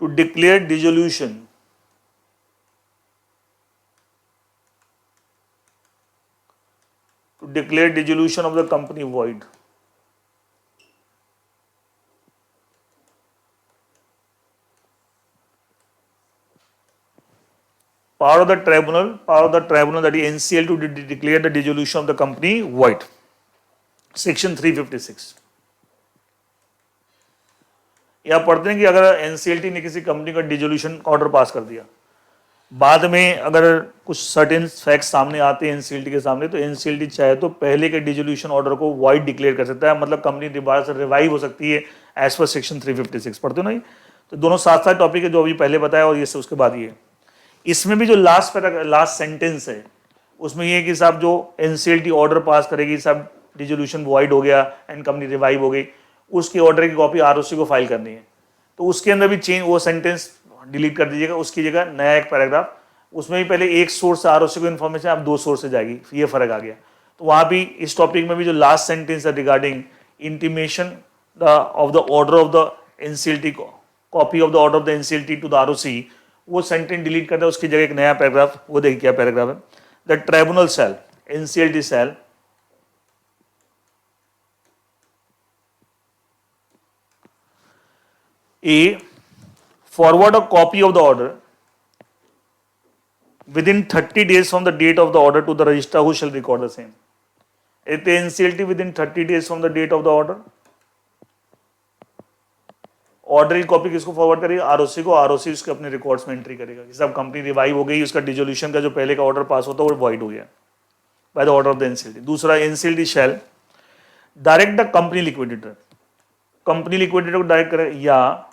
to declare dissolution of the company void. Power of the tribunal that is NCL to declare the dissolution of the company void. Section 356. यहाँ पढ़ते हैं कि अगर NCLT ने किसी कंपनी का डिसोल्यूशन ऑर्डर पास कर दिया, बाद में अगर कुछ सर्टेन फैक्ट्स सामने आते हैं एनसीएलटी के सामने, तो एनसीएलटी चाहे तो पहले के डिसोल्यूशन ऑर्डर को वॉइड डिक्लेयर कर सकता है, मतलब कंपनी दोबारा से रिवाइव हो सकती है एज पर सेक्शन 356। पढ़ते हो ना? तो दोनों साथ साथ टॉपिक है जो अभी पहले बताया और ये से उसके बाद ये। इसमें भी जो लास्ट सेंटेंस है उसमें ये कि साहब जो एनसीएलटी ऑर्डर पास करेगी, साहब डिसोल्यूशन वॉइड हो गया एंड कंपनी रिवाइव हो गई, उसके ऑर्डर की कॉपी आरओसी को फाइल करनी है। तो उसके अंदर भी चेंज, वो सेंटेंस डिलीट कर दीजिएगा, उसकी जगह नया एक पैराग्राफ, उसमें भी पहले एक सोर्स से आरओसी को इन्फॉर्मेशन अब 2 सोर्स से जाएगी, ये फर्क आ गया। तो वहां भी इस टॉपिक में भी जो लास्ट सेंटेंस है regarding intimation of the order of the NCLT, copy of the order of the NCLT to the ROC, वो सेंटेंस डिलीट कर दे, उसकी जगह एक नया पैराग्राफ, वो देखिए क्या पैराग्राफ है। The tribunal shall, NCLT shall A forward a copy of the order within 30 days from the date of the order to the registrar who shall record the same. If the NCLT within 30 days from the date of the order, order की copy किसको forward करेगा? ROC को। ROC उसके अपने records में entry करेगा कि सब कंपनी रिवाइव हो गई, उसका डिसोल्यूशन का जो पहले का ऑर्डर पास होता है वो वॉइड हो गया by the order of the NCLT. दूसरा, NCLT shall direct the company liquidator, company liquidator को डायरेक्ट करे, या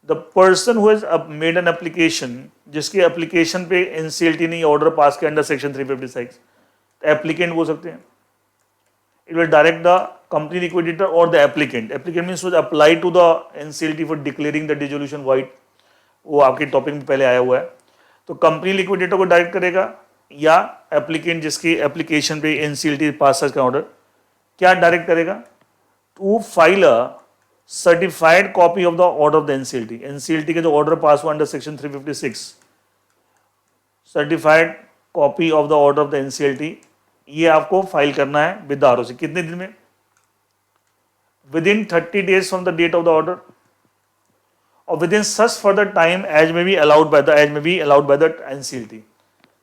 the person who has made an application, जिसके एप्लीकेशन पे एनसीएलटी ने ऑर्डर पास किया अंडर सेक्शन 356, एप्लीकेंट बोल सकते हैं। It will direct the company liquidator और the applicant. Applicant means was apply to the NCLT for declaring the dissolution void, वो आपके टॉपिक में पहले आया हुआ है। तो कंपनी लिक्विडेटर को डायरेक्ट करेगा या एप्लीकेंट जिसकी एप्लीकेशन पे एनसीएलटी पास का ऑर्डर, क्या डायरेक्ट करेगा? To file a certified copy of the order of the NCLT. NCLT के जो ऑर्डर पास हुआ under section 356, certified copy of the order of the NCLT, ये आपको फाइल करना है विद द आरओसी। कितने दिन में? Within 30 days from the date of the order और within such for the time as may be allowed by the NCLT.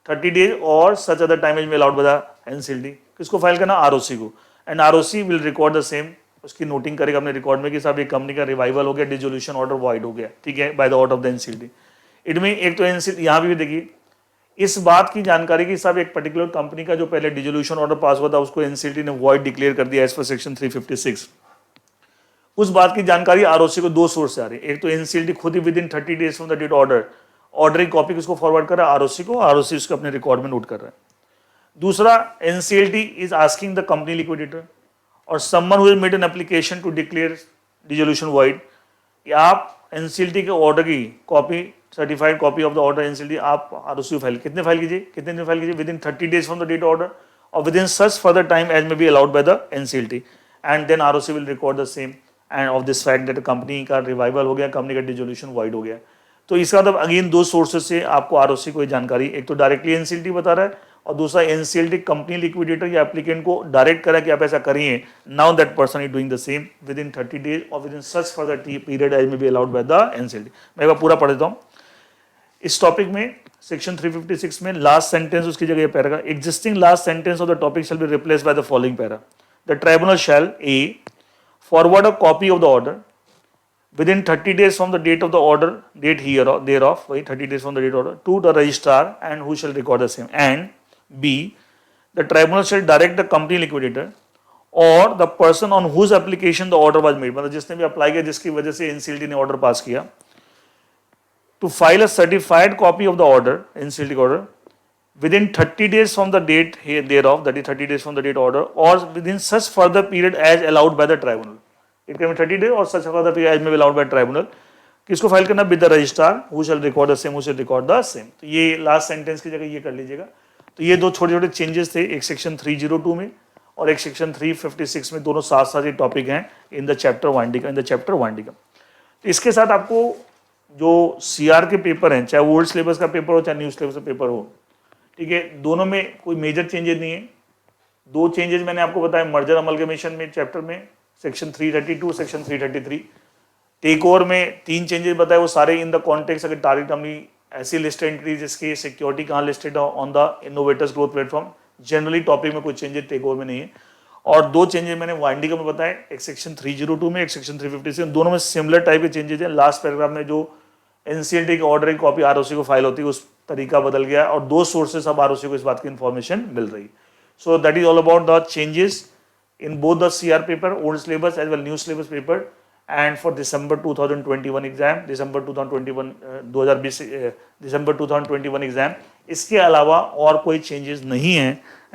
30 days और such other time as may allowed by the NCLT. किसको file करना? ROC को। And ROC will record the same, उसकी noting करेगा अपने record में कि साहब ये कंपनी का रिवाइवल हो गया, डिसोल्यूशन ऑर्डर वॉइड हो गया, ठीक है, bye the order of the NCLT. It में एक तो एनसीएलटी यहाँ भी देखिए इस बात की जानकारी कि साहब एक पर्टिकुलर कंपनी का जो पहले डिसोल्यूशन ऑर्डर पास हुआ था उसको एनसीएलटी ने वॉइड डिक्लेयर कर दिया एज पर सेक्शन 356। उस बात की जानकारी आरओसी को 2 सोर्स से आ रही है। एक तो एनसीएलटी खुद ही within 30 days from the date order, order की कॉपी किसको फॉरवर्ड कर रहा है? आरओसी को। आरओसी उसको अपने रिकॉर्ड में नोट कर रहा है। दूसरा, NCLT is asking the company liquidator और someone who has made an application to declare dissolution void, आप एनसीएलटी के ऑर्डर की copy, certified copy of the order NCLT आप आरओसी फाइल कितने दिन फाइल कीजिए? Within 30 days from the date order और within such further time as may be allowed by the NCLT, and then ROC will record the same and of this fact that company का revival हो गया, company का dissolution void हो गया। तो इसका मतलब अगेन 2 सोर्सेज से आपको आरओसी को जानकारी, एक तो डायरेक्टली एनसीएलटी बता रहा है और दूसरा एनसीएलटी कंपनी लिक्विडेटर या एप्लीकेंट को डायरेक्ट करा कि आप ऐसा करिए। Now that person is doing the same within 30 days और within such for the period as may be allowed by the NCLT. मैं एक बार पूरा पढ़ देता हूँ। इस टॉपिक में सेक्शन 356 में लास्ट सेंटेंस, उसकी जगह para, existing last sentence of the topic shall be replaced by the following para. The tribunal shall a forward a copy of the order within 30 days from the date of the order, date thereof, 30 days from the date order, to the registrar and who shall record the same. And B, the tribunal shall direct the company liquidator or the person on whose application the order was made, मतलब जिसने भी apply किया जिसकी वजह से NCLT ने order pass किया, to file a certified copy of the order, NCLT order, within 30 days from the date thereof, that is 30 days from the date order, or within such further period as allowed by the tribunal. It can be 30 days or such further period as may be allowed by tribunal, किसको file करना, with the registrar who shall record the same, who shall record the same. तो ये last sentence की जगह ये कर लीजिएगा। तो ये दो छोटे छोटे चेंजेस थे, एक सेक्शन 302 में और एक सेक्शन 356 में, दोनों साथ साथ ये टॉपिक हैं इन द चैप्टर वांडिका। तो इसके साथ आपको जो सीआर के पेपर हैं, चाहे ओल्ड सिलेबस का पेपर हो चाहे न्यू सिलेबस का पेपर हो, ठीक है, दोनों में कोई मेजर चेंजेस नहीं है। दो चेंजेस मैंने आपको बताया मर्जर अमलगमेशन में चैप्टर में, सेक्शन 332 सेक्शन 333। टेक ओवर में 3 चेंजेस बताए, वो सारे इन द कॉन्टेक्स्ट, अगर टारगेट कंपनी ऐसी लिस्टेड एंटिटी जिसकी सिक्योरिटी कहाँ listed on the innovators growth platform, generally topic में कोई चेंजेस टेक ओवर में नहीं है। और 2 चेंजेस मैंने वाइंडिंग में बताए, एक सेक्शन 302 में, एक सेक्शन 356 में, दोनों में सिमिलर टाइप के चेंजेस हैं। लास्ट पैराग्राफ में जो एनसीएलटी के ऑर्डर की कॉपी आरओसी को फाइल होती है उस तरीका बदल गया और 2 सोर्सेस अब आरओसी को इस बात की इंफॉर्मेशन मिल रही। So that is all about the changes in both the CR paper, old syllabus as well new syllabus paper, and for December 2021 exam, December 2020 December 2021 exam, इसके अलावा और कोई changes नहीं हैं।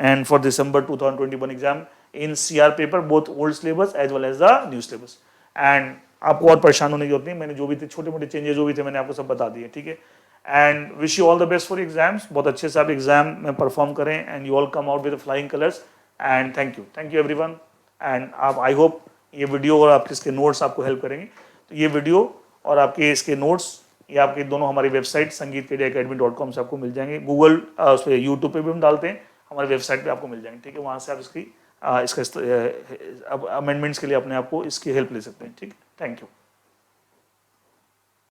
and for December 2021 exam in CR paper both old syllabus as well as the new syllabus, and आपको और परेशान होने की जरूरत नहीं, मैंने जो भी थे छोटे मोटे चेंजेस जो भी थे मैंने आपको सब बता दिए, ठीक है। And wish you all the best for exams, बहुत अच्छे से आप एग्जाम में परफॉर्म करें and you all come out with flying colours. And thank you everyone. And आप आई होप ये वीडियो और आपके इसके नोट्स आपको हेल्प करेंगे। तो ये वीडियो और आपके इसके नोट्स ये आपके दोनों हमारी वेबसाइट sangeetkedia.academy.com से आपको मिल जाएंगे। गूगल उस पर यूट्यूब पे भी हम डालते हैं, हमारी वेबसाइट पे आपको मिल जाएंगे, ठीक है। वहाँ से आप इसका अमेंडमेंट्स के लिए अपने आप को इसकी हेल्प ले सकते हैं, ठीक है। Thank you.